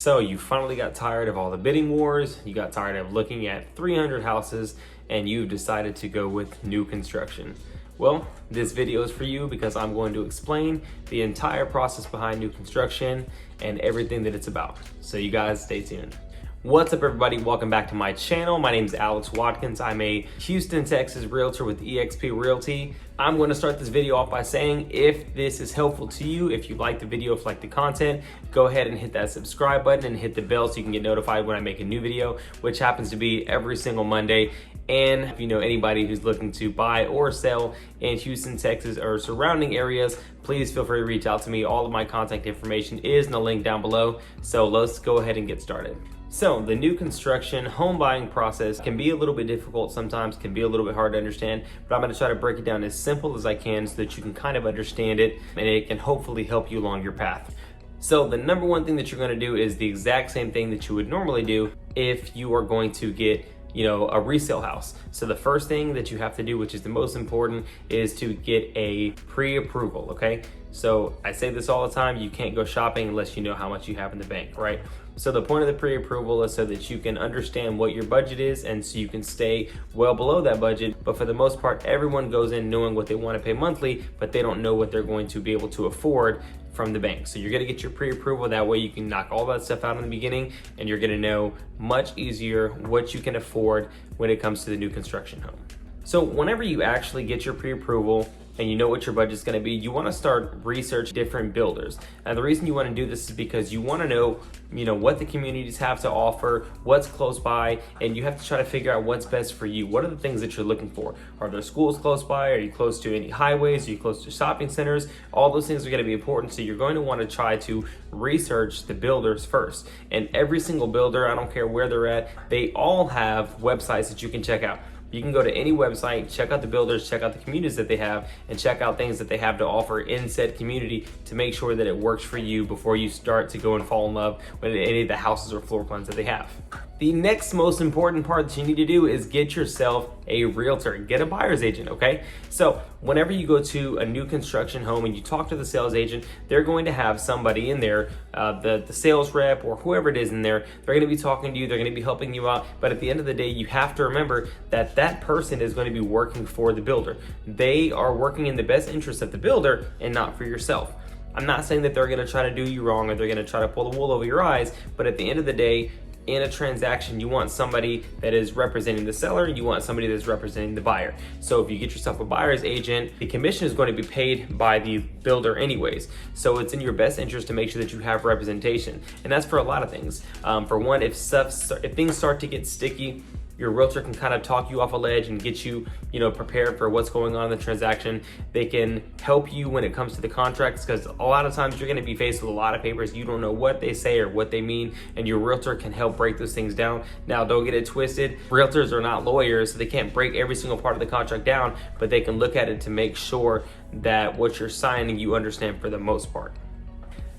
So you finally got tired of all the bidding wars, you got tired of looking at 300 houses, and you've decided to go with new construction. Well, this video is for you because I'm going to explain the entire process behind new construction and everything that it's about. So you guys stay tuned. What's up everybody, welcome back to my channel. My name is Alex Watkins. I'm a Houston, Texas realtor with eXp Realty. I'm going to start this video off by saying if this is helpful to you, if you like the video, if you like the content, go ahead and hit that subscribe button and hit the bell so you can get notified when I make a new video, which happens to be every single Monday. And if you know anybody who's looking to buy or sell in Houston, Texas or surrounding areas, please feel free to reach out to me. All of my contact information is in the link down below. So let's go ahead and get started. So the new construction home buying process can be a little bit difficult sometimes, can be a little bit hard to understand, but I'm going to try to break it down as simple as I can so that you can kind of understand it and it can hopefully help you along your path. So the number one thing that you're going to do is the exact same thing that you would normally do if you are going to get a resale house. So the first thing that you have to do, which is the most important, is to get a pre-approval, okay? So I say this all the time, you can't go shopping unless you know how much you have in the bank, right? So the point of the pre-approval is so that you can understand what your budget is and so you can stay well below that budget. But for the most part, everyone goes in knowing what they want to pay monthly, but they don't know what they're going to be able to afford from the bank. So you're gonna get your pre-approval, that way you can knock all that stuff out in the beginning and you're gonna know much easier what you can afford when it comes to the new construction home. So whenever you actually get your pre-approval and you know what your budget's gonna be, you wanna start research different builders. And the reason you wanna do this is because you wanna know, what the communities have to offer, what's close by, and you have to try to figure out what's best for you. What are the things that you're looking for? Are there schools close by? Are you close to any highways? Are you close to shopping centers? All those things are gonna be important, so you're going to wanna try to research the builders first. And every single builder, I don't care where they're at, they all have websites that you can check out. You can go to any website, check out the builders, check out the communities that they have, and check out things that they have to offer in said community to make sure that it works for you before you start to go and fall in love with any of the houses or floor plans that they have. The next most important part that you need to do is get yourself a realtor, get a buyer's agent, okay? So whenever you go to a new construction home and you talk to the sales agent, they're going to have somebody in there, the sales rep or whoever it is in there, they're gonna be talking to you, they're gonna be helping you out, but at the end of the day, you have to remember that that person is gonna be working for the builder. They are working in the best interest of the builder and not for yourself. I'm not saying that they're gonna try to do you wrong or they're gonna try to pull the wool over your eyes, but at the end of the day, in a transaction, you want somebody that is representing the seller, you want somebody that's representing the buyer. So if you get yourself a buyer's agent, the commission is going to be paid by the builder anyways. So it's in your best interest to make sure that you have representation. And that's for a lot of things. For one, if things start to get sticky, your realtor can kind of talk you off a ledge and get you, prepared for what's going on in the transaction. They can help you when it comes to the contracts because a lot of times you're going to be faced with a lot of papers. You don't know what they say or what they mean, and your realtor can help break those things down. Now, don't get it twisted. Realtors are not lawyers, so they can't break every single part of the contract down, but they can look at it to make sure that what you're signing, you understand for the most part.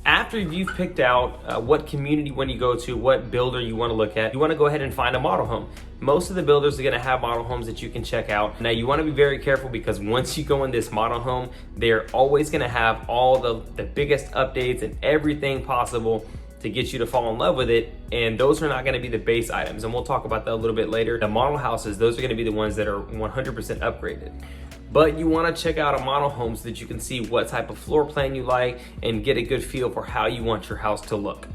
After you've picked out what community when you go to, what builder you want to look at, you want to go ahead and find a model home. Most of the builders are going to have model homes that you can check out. Now you want to be very careful because once you go in this model home, they're always going to have all the biggest updates and everything possible to get you to fall in love with it, and those are not going to be the base items, and we'll talk about that a little bit later. The model houses, those are going to be the ones that are 100% upgraded. But you want to check out a model home so that you can see what type of floor plan you like and get a good feel for how you want your house to look.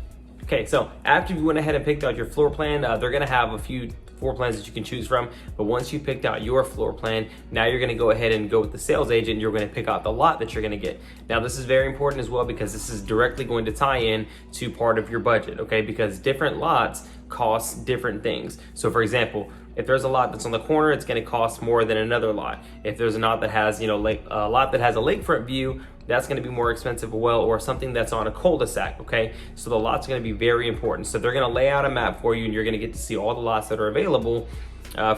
Okay, so after you went ahead and picked out your floor plan, they're going to have a few floor plans that you can choose from, but once you picked out your floor plan, now you're going to go ahead and go with the sales agent. You're going to pick out the lot that you're going to get. Now this is very important as well because this is directly going to tie in to part of your budget, okay? Because different lots cost different things. So for example, if there's a lot that's on the corner, it's going to cost more than another lot. If there's a lot that has, a lot that has a lakefront view, that's going to be more expensive as well, or something that's on a cul-de-sac, okay? So the lot's going to be very important. So they're going to lay out a map for you and you're going to get to see all the lots that are available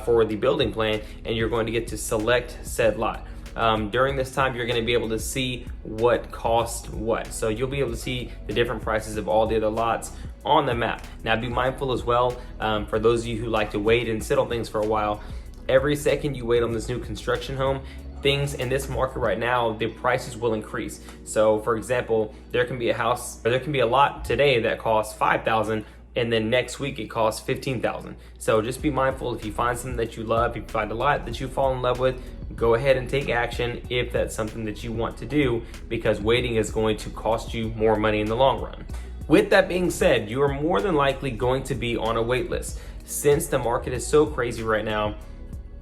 for the building plan, and you're going to get to select said lot. During this time, you're going to be able to see what cost what. So you'll be able to see the different prices of all the other lots on the map. Now be mindful as well, for those of you who like to wait and sit on things for a while, every second you wait on this new construction home, things in this market right now, the prices will increase. So for example, there can be a house, or there can be a lot today that costs $5,000, and then next week it costs $15,000. So just be mindful. If you find something that you love, if you find a lot that you fall in love with, go ahead and take action if that's something that you want to do, because waiting is going to cost you more money in the long run. With that being said, you are more than likely going to be on a wait list. Since the market is so crazy right now,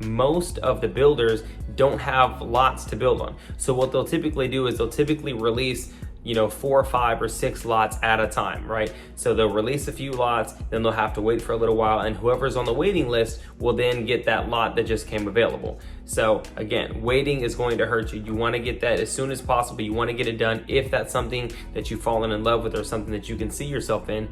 most of the builders don't have lots to build on. So what they'll typically do is they'll typically release 4 or 5 or 6 lots at a time, right? So they'll release a few lots, then they'll have to wait for a little while, and whoever's on the waiting list will then get that lot that just came available. So again, waiting is going to hurt you. You want to get that as soon as possible. You want to get it done. If that's something that you've fallen in love with or something that you can see yourself in,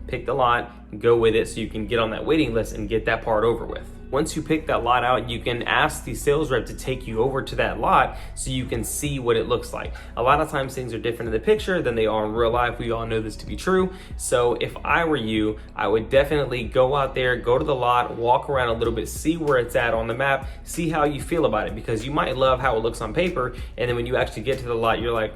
pick the lot, go with it so you can get on that waiting list and get that part over with. Once you pick that lot out, you can ask the sales rep to take you over to that lot so you can see what it looks like. A lot of times things are different in the picture than they are in real life. We all know this to be true. So if I were you, I would definitely go out there, go to the lot, walk around a little bit, see where it's at on the map, see how you feel about it, because you might love how it looks on paper, and then when you actually get to the lot, you're like,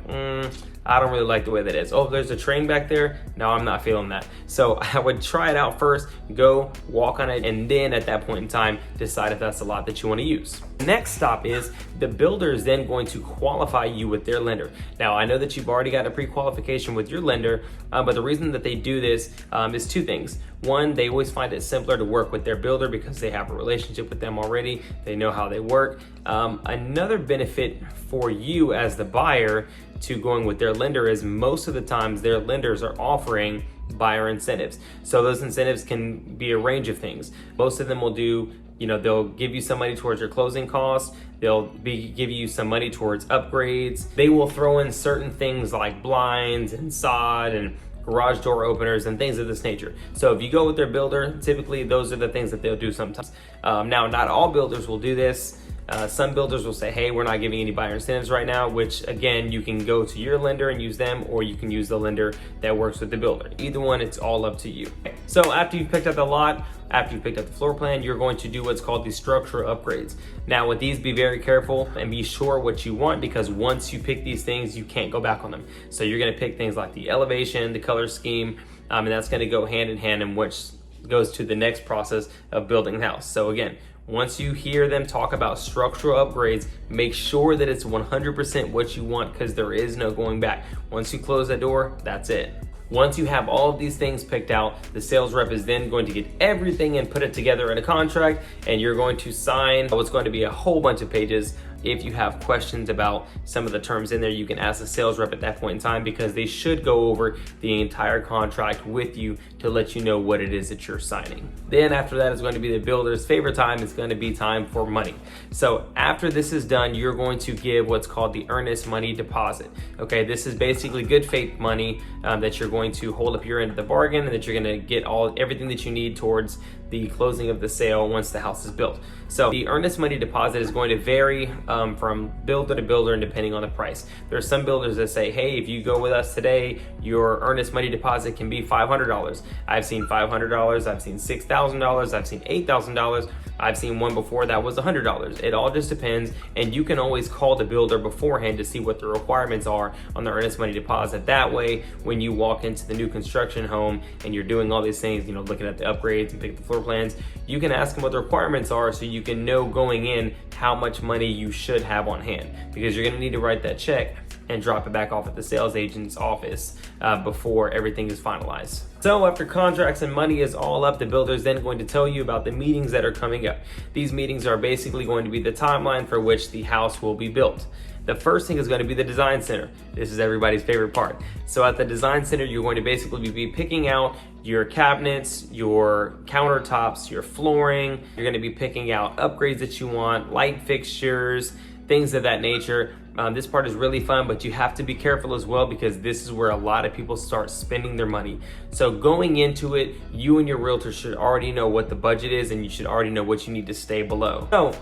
I don't really like the way that is. Oh, there's a train back there. No, I'm not feeling that. So I would try it out first, go walk on it, and then at that point in time, decide if that's the lot that you want to use. Next stop is the builder is then going to qualify you with their lender. Now, I know that you've already got a pre-qualification with your lender, but the reason that they do this is 2 things. One, they always find it simpler to work with their builder because they have a relationship with them already. They know how they work. Another benefit for you as the buyer to going with their lender is most of the times their lenders are offering buyer incentives. So those incentives can be a range of things. Most of them will do, they'll give you some money towards your closing costs. They'll give you some money towards upgrades. They will throw in certain things like blinds and sod and garage door openers and things of this nature. So if you go with their builder, typically those are the things that they'll do sometimes. Now, not all builders will do this. Some builders will say, hey, we're not giving any buyer incentives right now, which again, you can go to your lender and use them, or you can use the lender that works with the builder. Either one, it's all up to you. So after you've picked out the lot, after you've picked out the floor plan, you're going to do what's called the structural upgrades. Now with these, be very careful and be sure what you want, because once you pick these things, you can't go back on them. So you're gonna pick things like the elevation, the color scheme, and that's gonna go hand in hand, and which goes to the next process of building the house. So again, once you hear them talk about structural upgrades, make sure that it's 100% what you want, because there is no going back. Once you close that door, that's it. Once you have all of these things picked out, the sales rep is then going to get everything and put it together in a contract, and you're going to sign what's going to be a whole bunch of pages. If you have questions about some of the terms in there, you can ask the sales rep at that point in time, because they should go over the entire contract with you to let you know what it is that you're signing. Then after that is going to be the builder's favorite time. It's going to be time for money. So after this is done, you're going to give what's called the earnest money deposit. Okay, this is basically good faith money that you're going to hold up your end of the bargain, and that you're going to get everything that you need towards the closing of the sale once the house is built. So the earnest money deposit is going to vary from builder to builder and depending on the price. There are some builders that say, hey, if you go with us today, your earnest money deposit can be $500. I've seen $500, I've seen $6,000, I've seen $8,000. I've seen one before that was $100. It all just depends, and you can always call the builder beforehand to see what the requirements are on the earnest money deposit. That way, when you walk into the new construction home and you're doing all these things, looking at the upgrades and picking the floor plans, you can ask them what the requirements are so you can know going in how much money you should have on hand, because you're gonna need to write that check and drop it back off at the sales agent's office before everything is finalized. So after contracts and money is all up, the builder is then going to tell you about the meetings that are coming up. These meetings are basically going to be the timeline for which the house will be built. The first thing is going to be the design center. This is everybody's favorite part. So at the design center, you're going to basically be picking out your cabinets, your countertops, your flooring. You're going to be picking out upgrades that you want, light fixtures, things of that nature. This part is really fun, but you have to be careful as well, because this is where a lot of people start spending their money. So going into it, you and your realtor should already know what the budget is, and you should already know what you need to stay below. So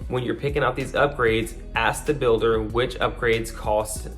when you're picking out these upgrades, ask the builder which upgrades cost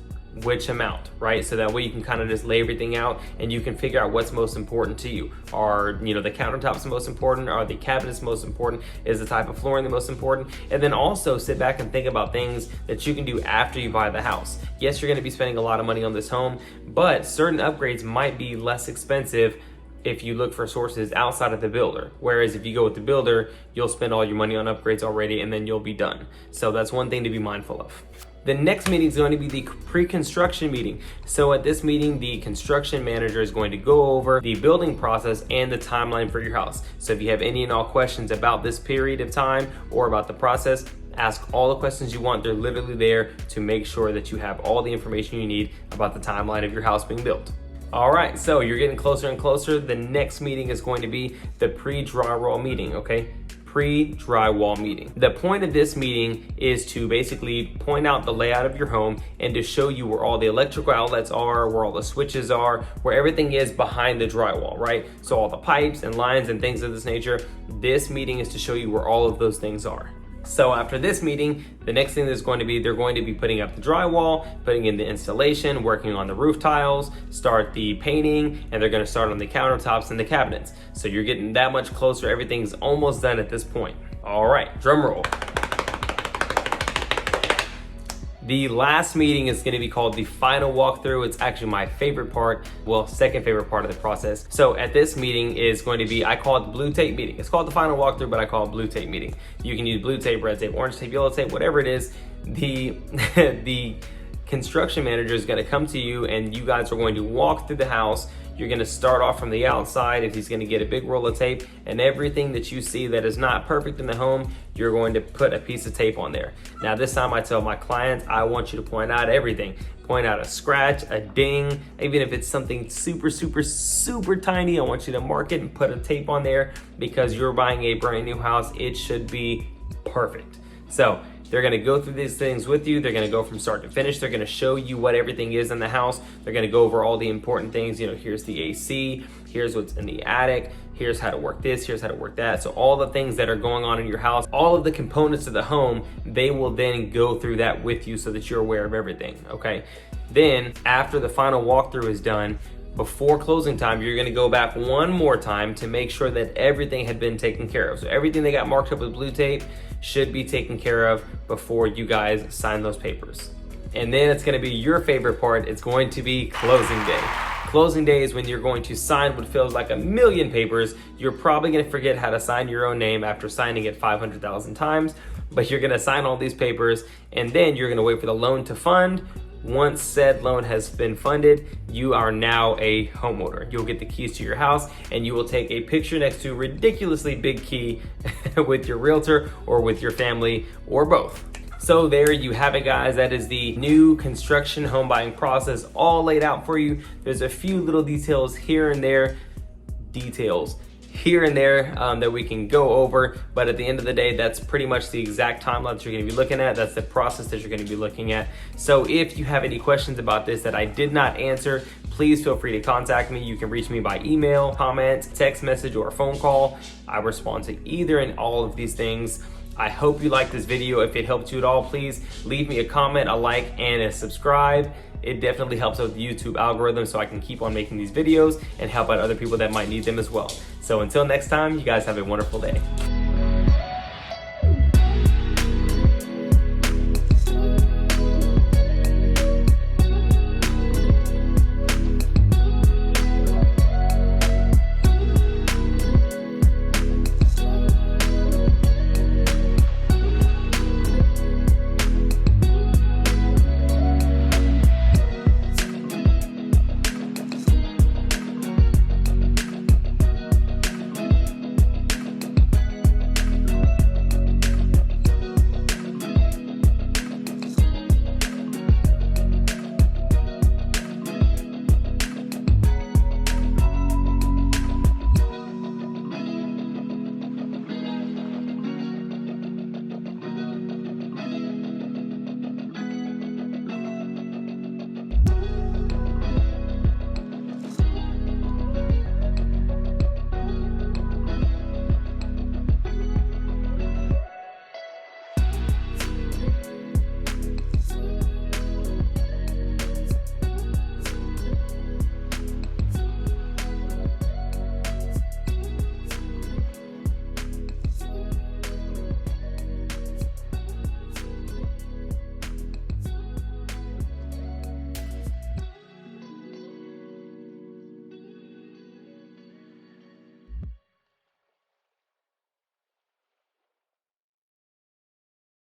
which amount, right? So that way you can kind of just lay everything out and you can figure out what's most important to you. Are, you know, the countertops the most important? Are the cabinets most important? Is the type of flooring the most important? And then also sit back and think about things that you can do after you buy the house. Yes, you're gonna be spending a lot of money on this home, but certain upgrades might be less expensive if you look for sources outside of the builder. Whereas if you go with the builder, you'll spend all your money on upgrades already and then you'll be done. So that's one thing to be mindful of. The next meeting is going to be the pre-construction meeting. So at this meeting, the construction manager is going to go over the building process and the timeline for your house. So if you have any and all questions about this period of time or about the process, ask all the questions you want. They're literally there to make sure that you have all the information you need about the timeline of your house being built. All right, so you're getting closer and closer. The next meeting is going to be the pre-drywall meeting, okay? Pre-drywall meeting. The point of this meeting is to basically point out the layout of your home and to show you where all the electrical outlets are, where all the switches are, where everything is behind the drywall, right? So all the pipes and lines and things of this nature. This meeting is to show you where all of those things are. So after this meeting, the next thing that's going to be, they're going to be putting up the drywall, putting in the installation, working on the roof tiles, start the painting, and they're going to start on the countertops and the cabinets. So you're getting that much closer. Everything's almost done at this point. All right, drum roll. The last meeting is going to be called the final walkthrough. It's actually my favorite part, well, second favorite part of the process. So at this meeting is going to be, I call it the blue tape meeting. It's called the final walkthrough, but I call it blue tape meeting. You can use blue tape, red tape, orange tape, yellow tape, whatever it is. The construction manager is going to come to you and you guys are going to walk through the house. You're going to start off from the outside. If he's going to get a big roll of tape, and everything that you see that is not perfect in the home, you're going to put a piece of tape on there. Now this time I tell my clients, I want you to point out everything. Point out a scratch, a ding, even if it's something super, super, super tiny, I want you to mark it and put a tape on there because you're buying a brand new house. It should be perfect. So they're gonna go through these things with you. They're gonna go from start to finish. They're gonna show you what everything is in the house. They're gonna go over all the important things. You know, here's the AC, here's what's in the attic, here's how to work this, here's how to work that. So all the things that are going on in your house, all of the components of the home, they will then go through that with you so that you're aware of everything, okay? Then after the final walkthrough is done, before closing time, you're gonna go back one more time to make sure that everything had been taken care of. So everything that got marked up with blue tape should be taken care of before you guys sign those papers. And then it's gonna be your favorite part. It's going to be closing day. Closing day is when you're going to sign what feels like a million papers. You're probably gonna forget how to sign your own name after signing it 500,000 times, but you're gonna sign all these papers and then you're gonna wait for the loan to fund. Once said loan has been funded, you are now a homeowner. You'll get the keys to your house and you will take a picture next to a ridiculously big key with your realtor or with your family or both. So there you have it, guys. That is the new construction home buying process all laid out for you. There's a few little details here and there, that we can go over, but at the end of the day, that's pretty much the exact timeline that you're going to be looking at. That's the process that you're going to be looking at. So if you have any questions about this that I did not answer, please feel free to contact me. You can reach me by email, comment, text message, or a phone call. I respond to either and all of these things. I hope you liked this video. If it helped you at all, please leave me a comment, a like, and a subscribe. It definitely helps out the YouTube algorithm so I can keep on making these videos and help out other people that might need them as well. So until next time, you guys have a wonderful day.